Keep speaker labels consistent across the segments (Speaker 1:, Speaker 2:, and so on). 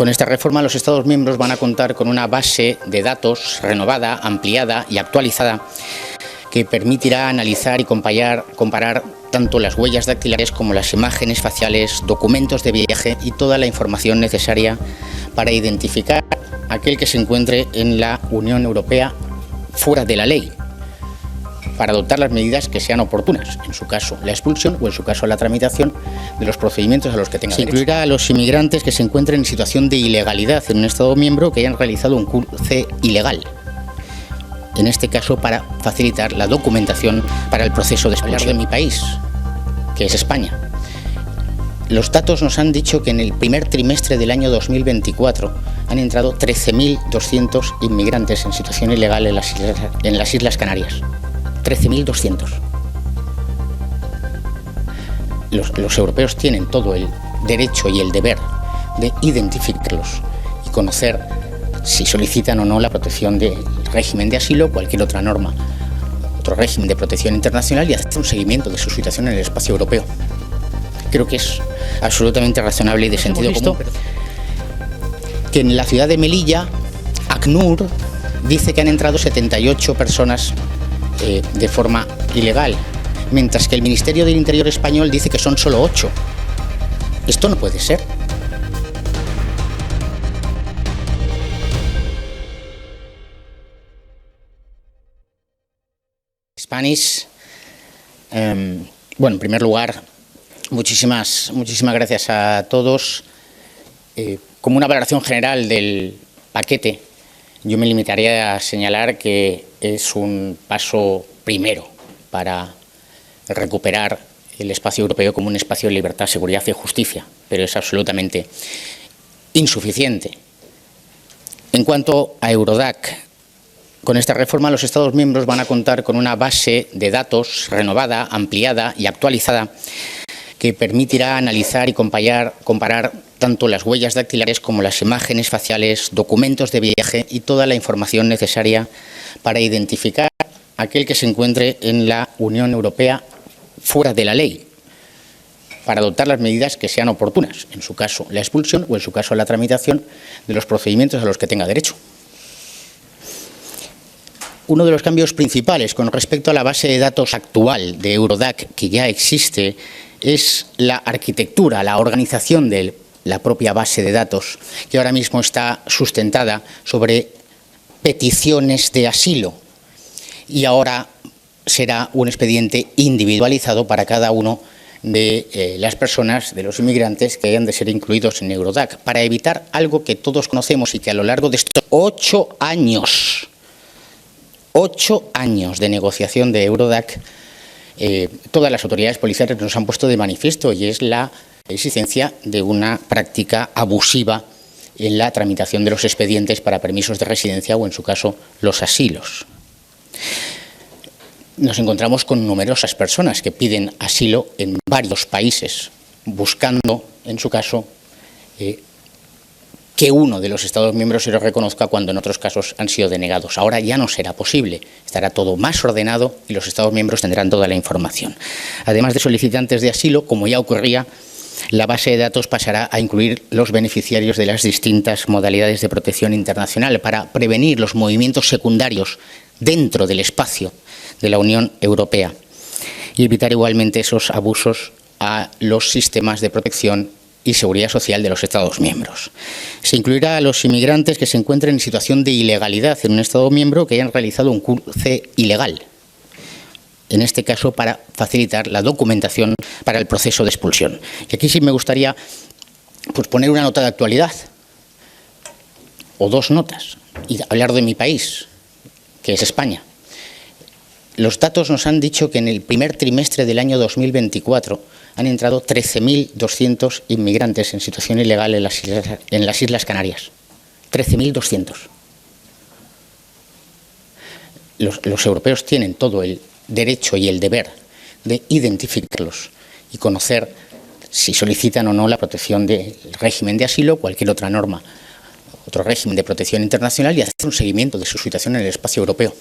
Speaker 1: Con esta reforma, los Estados miembros van a contar con una base de datos renovada, ampliada y actualizada que permitirá analizar y comparar tanto las huellas dactilares como las imágenes faciales, documentos de viaje y toda la información necesaria para identificar a aquel que se encuentre en la Unión Europea fuera de la ley, para adoptar las medidas que sean oportunas, en su caso la expulsión o en su caso la tramitación de los procedimientos a los que tenga derecho. Se incluirá a los inmigrantes que se encuentren en situación de ilegalidad en un Estado miembro que hayan realizado un cruce ilegal, en este caso para facilitar la documentación para el proceso de expulsión. Hablar de mi país, que es España. Los datos nos han dicho que en el primer trimestre del año 2024 han entrado 13.200 inmigrantes en situación ilegal en las Islas Canarias. 13.200. Los europeos tienen todo el derecho y el deber de identificarlos y conocer si solicitan o no la protección del régimen de asilo o cualquier otra norma, otro régimen de protección internacional, y hacer un seguimiento de su situación en el espacio europeo. Creo que es absolutamente razonable y de sentido común. Que en la ciudad de Melilla, ACNUR dice que han entrado 78 personas de forma ilegal, mientras que el Ministerio del Interior español dice que son solo 8. Esto no puede ser. Spanish. Bueno, en primer lugar, muchísimas gracias a todos. Como una valoración general del paquete, yo me limitaré a señalar que es un paso primero para recuperar el espacio europeo como un espacio de libertad, seguridad y justicia, pero es absolutamente insuficiente. En cuanto a Eurodac, con esta reforma los Estados miembros van a contar con una base de datos renovada, ampliada y actualizada que permitirá analizar y comparar tanto las huellas dactilares como las imágenes faciales, documentos de viaje y toda la información necesaria para identificar a aquel que se encuentre en la Unión Europea fuera de la ley, para adoptar las medidas que sean oportunas, en su caso la expulsión o en su caso la tramitación de los procedimientos a los que tenga derecho. Uno de los cambios principales con respecto a la base de datos actual de Eurodac, que ya existe, es la arquitectura, la organización de la propia base de datos, que ahora mismo está sustentada sobre peticiones de asilo, y ahora será un expediente individualizado para cada uno de las personas, de los inmigrantes que hayan de ser incluidos en Eurodac, para evitar algo que todos conocemos y que a lo largo de estos 8 años de negociación de Eurodac, todas las autoridades policiales nos han puesto de manifiesto, y es la existencia de una práctica abusiva en la tramitación de los expedientes para permisos de residencia o, en su caso, los asilos. Nos encontramos con numerosas personas que piden asilo en varios países, buscando, en su caso, que uno de los Estados miembros se lo reconozca cuando en otros casos han sido denegados. Ahora ya no será posible, estará todo más ordenado y los Estados miembros tendrán toda la información. Además de solicitantes de asilo, como ya ocurría, la base de datos pasará a incluir los beneficiarios de las distintas modalidades de protección internacional para prevenir los movimientos secundarios dentro del espacio de la Unión Europea y evitar igualmente esos abusos a los sistemas de protección y seguridad social de los Estados miembros. Se incluirá a los inmigrantes que se encuentren en situación de ilegalidad en un Estado miembro que hayan realizado un cruce ilegal, en este caso para facilitar la documentación para el proceso de expulsión. Y aquí sí me gustaría poner una nota de actualidad, o dos notas, y hablar de mi país, que es España. Los datos nos han dicho que en el primer trimestre del año 2024 han entrado 13.200 inmigrantes en situación ilegal en las Islas Canarias. 13.200. Los europeos tienen todo el derecho y el deber de identificarlos y conocer si solicitan o no la protección del régimen de asilo o cualquier otra norma, otro régimen de protección internacional, y hacer un seguimiento de su situación en el espacio europeo.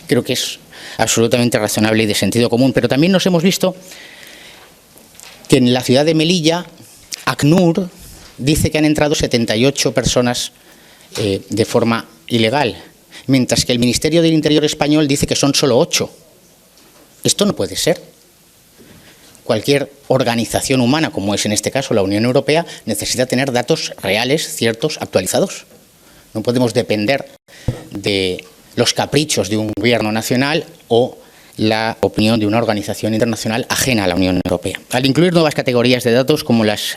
Speaker 1: Creo que es absolutamente razonable y de sentido común, pero también nos hemos visto que en la ciudad de Melilla, ACNUR dice que han entrado 78 personas de forma ilegal, mientras que el Ministerio del Interior español dice que son solo 8. Esto no puede ser. Cualquier organización humana, como es en este caso la Unión Europea, necesita tener datos reales, ciertos, actualizados. No podemos depender de los caprichos de un gobierno nacional o la opinión de una organización internacional ajena a la Unión Europea. Al incluir nuevas categorías de datos como las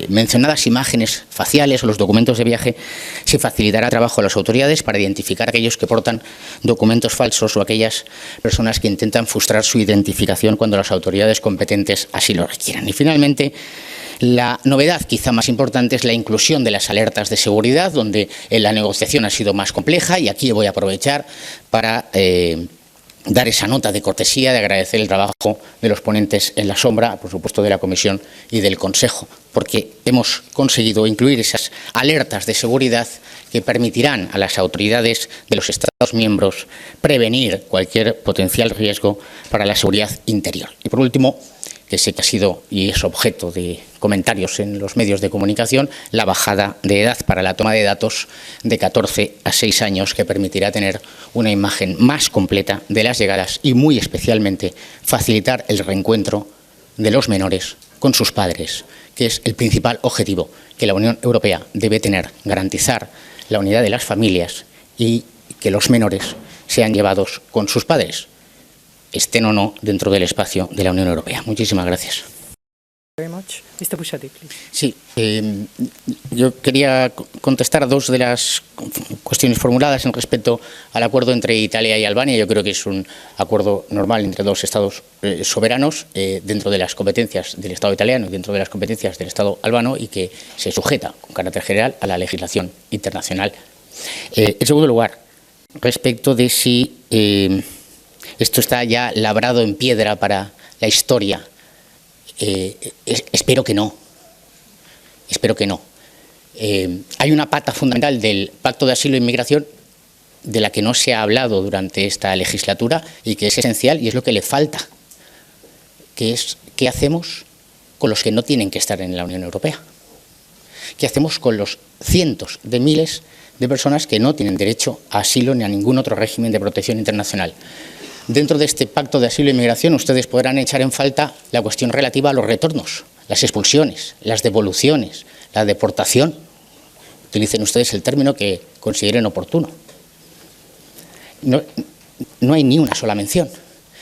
Speaker 1: mencionadas imágenes faciales o los documentos de viaje, se facilitará trabajo a las autoridades para identificar a aquellos que portan documentos falsos o aquellas personas que intentan frustrar su identificación cuando las autoridades competentes así lo requieran. Y finalmente, la novedad quizá más importante es la inclusión de las alertas de seguridad, donde la negociación ha sido más compleja, y aquí voy a aprovechar para dar esa nota de cortesía, de agradecer el trabajo de los ponentes en la sombra, por supuesto de la Comisión y del Consejo, porque hemos conseguido incluir esas alertas de seguridad que permitirán a las autoridades de los Estados miembros prevenir cualquier potencial riesgo para la seguridad interior. Y por último, que sé que ha sido y es objeto de comentarios en los medios de comunicación, la bajada de edad para la toma de datos de 14 a 6 años, que permitirá tener una imagen más completa de las llegadas y, muy especialmente, facilitar el reencuentro de los menores con sus padres, que es el principal objetivo que la Unión Europea debe tener: garantizar la unidad de las familias y que los menores sean llevados con sus padres, estén o no dentro del espacio de la Unión Europea. Muchísimas gracias. Sí, yo quería contestar a dos de las cuestiones formuladas en respecto al acuerdo entre Italia y Albania. Yo creo que es un acuerdo normal entre dos estados soberanos dentro de las competencias del Estado italiano y dentro de las competencias del Estado albano, y que se sujeta con carácter general a la legislación internacional. En segundo lugar, respecto de si esto está ya labrado en piedra para la historia. Espero que no. Espero que no. Hay una pata fundamental del Pacto de Asilo e Inmigración de la que no se ha hablado durante esta legislatura y que es esencial, y es lo que le falta, que es qué hacemos con los que no tienen que estar en la Unión Europea. ¿Qué hacemos con los cientos de miles de personas que no tienen derecho a asilo ni a ningún otro régimen de protección internacional? Dentro de este Pacto de Asilo e Inmigración ustedes podrán echar en falta la cuestión relativa a los retornos, las expulsiones, las devoluciones, la deportación. Utilicen ustedes el término que consideren oportuno. No hay ni una sola mención.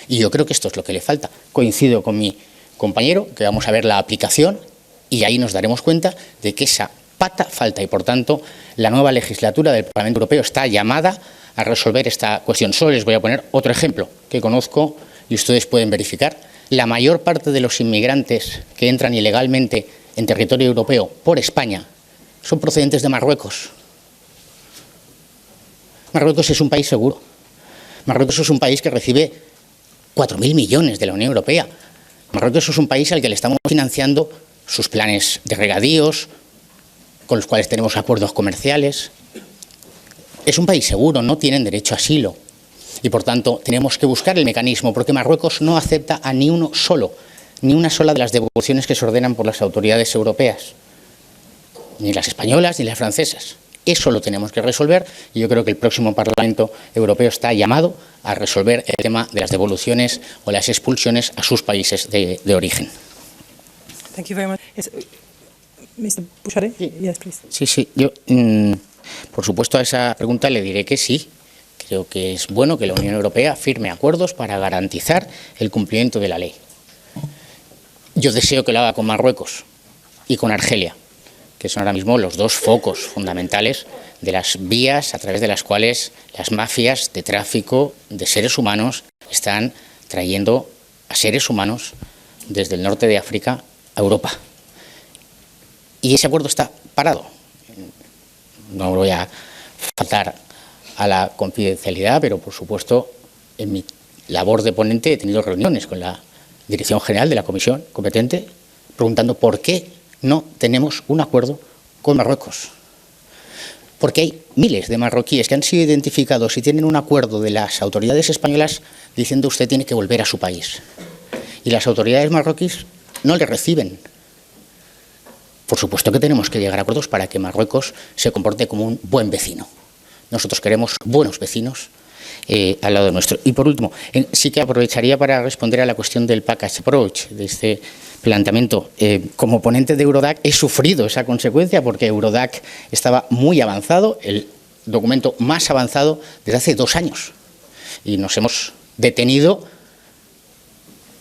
Speaker 1: Y yo creo que esto es lo que le falta. Coincido con mi compañero, que vamos a ver la aplicación, y ahí nos daremos cuenta de que esa pata falta, y por tanto la nueva legislatura del Parlamento Europeo está llamada a resolver esta cuestión. Solo les voy a poner otro ejemplo que conozco y ustedes pueden verificar. La mayor parte de los inmigrantes que entran ilegalmente en territorio europeo por España son procedentes de Marruecos. Marruecos es un país seguro. Marruecos es un país que recibe 4.000 millones de la Unión Europea. Marruecos es un país al que le estamos financiando sus planes de regadíos, con los cuales tenemos acuerdos comerciales. Es un país seguro, no tienen derecho a asilo. Y por tanto tenemos que buscar el mecanismo, porque Marruecos no acepta a ni una sola de las devoluciones que se ordenan por las autoridades europeas, ni las españolas ni las francesas. Eso lo tenemos que resolver, y yo creo que el próximo Parlamento Europeo está llamado a resolver el tema de las devoluciones o las expulsiones a sus países de origen.
Speaker 2: Thank you very much. Mr. Bouchardet? Yes, please.
Speaker 1: Sí. Yo, por supuesto, a esa pregunta le diré que sí. Creo que es bueno que la Unión Europea firme acuerdos para garantizar el cumplimiento de la ley. Yo deseo que lo haga con Marruecos y con Argelia, que son ahora mismo los dos focos fundamentales de las vías a través de las cuales las mafias de tráfico de seres humanos están trayendo a seres humanos desde el norte de África a Europa. Y ese acuerdo está parado. No voy a faltar a la confidencialidad, pero por supuesto en mi labor de ponente he tenido reuniones con la Dirección General de la Comisión competente preguntando por qué no tenemos un acuerdo con Marruecos. Porque hay miles de marroquíes que han sido identificados y tienen un acuerdo de las autoridades españolas diciendo usted tiene que volver a su país. Y las autoridades marroquíes no le reciben. por supuesto que tenemos que llegar a acuerdos para que Marruecos se comporte como un buen vecino. Nosotros queremos buenos vecinos al lado nuestro. Y por último, sí que aprovecharía para responder a la cuestión del package approach, de este planteamiento. Como ponente de Eurodac he sufrido esa consecuencia porque Eurodac estaba muy avanzado, el documento más avanzado desde hace 2 años. Y nos hemos detenido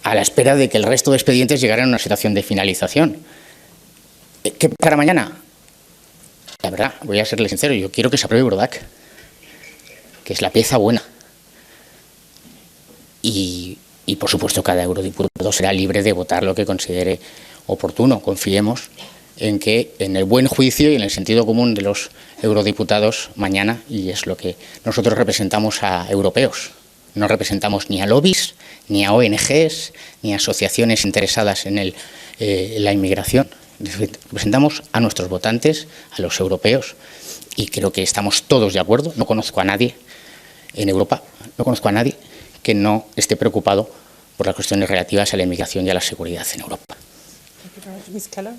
Speaker 1: a la espera de que el resto de expedientes llegaran a una situación de finalización. ¿Qué para mañana? La verdad, voy a serle sincero, yo quiero que se apruebe Eurodac, que es la pieza buena. Y por supuesto, cada eurodiputado será libre de votar lo que considere oportuno. Confiemos en que en el buen juicio y en el sentido común de los eurodiputados mañana, y es lo que nosotros representamos a europeos. No representamos ni a lobbies, ni a ONGs, ni a asociaciones interesadas en la inmigración. Representamos a nuestros votantes, a los europeos, y creo que estamos todos de acuerdo. No conozco a nadie en Europa, no conozco a nadie que no esté preocupado por las cuestiones relativas a la inmigración y a la seguridad en Europa.
Speaker 2: Thank you very much. Ms. Keller.